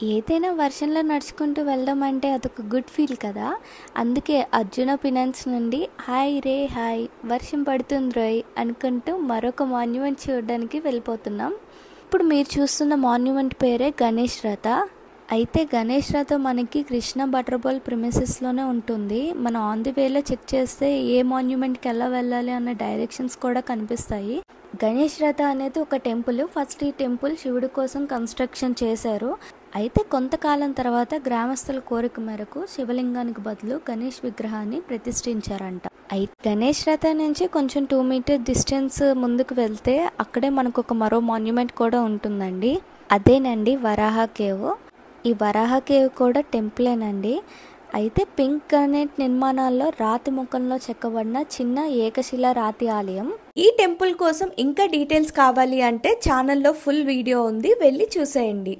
ఏదైనా వర్షంలో నడుచుకుంటూ వెళ్ళడం అంటే అదొక గుడ్ ఫీల్ కదా. అందుకే అర్జున ఫినాన్స్ నుండి హాయ్ రే హాయ్ వర్షం పడుతుంది రోయ్ అనుకుంటూ మరొక మాన్యుమెంట్ చూడడానికి వెళ్ళిపోతున్నాం. ఇప్పుడు మీరు చూస్తున్న మాన్యుమెంట్ పేరే గణేష్ రథ. అయితే గణేష్ రథ మనకి కృష్ణ బటర్బోల్ ప్రిమిసెస్లోనే ఉంటుంది. మనం ఆన్ ది వేలో చెక్ చేస్తే ఏ మాన్యుమెంట్కి ఎలా వెళ్ళాలి అన్న డైరెక్షన్స్ కూడా కనిపిస్తాయి. గణేష్ రథ అనేది ఒక టెంపుల్. ఫస్ట్ ఈ టెంపుల్ శివుడి కోసం కన్స్ట్రక్షన్ చేశారు. అయితే కొంతకాలం తర్వాత గ్రామస్తుల కోరిక మేరకు శివలింగానికి బదులు గణేష్ విగ్రహాన్ని ప్రతిష్ఠించారంట. అయితే గణేష్ రథ నుంచి కొంచెం 2 మీటర్ డిస్టెన్స్ ముందుకు వెళ్తే అక్కడే మనకు ఒక మరో మాన్యుమెంట్ కూడా ఉంటుందండి. అదేనండి వరాహ కేవ్. ఈ వరాహ కేవ్ కూడా టెంపులేనండి. అయితే పింక్ గ్రానైట్ నిర్మాణాల్లో రాతి ముఖంలో చెక్కబడిన చిన్న ఏకశిలా రాతి ఆలయం. ఈ టెంపుల్ కోసం ఇంకా డీటెయిల్స్ కావాలి అంటే ఛానల్లో ఫుల్ వీడియో ఉంది, వెళ్ళి చూసేయండి.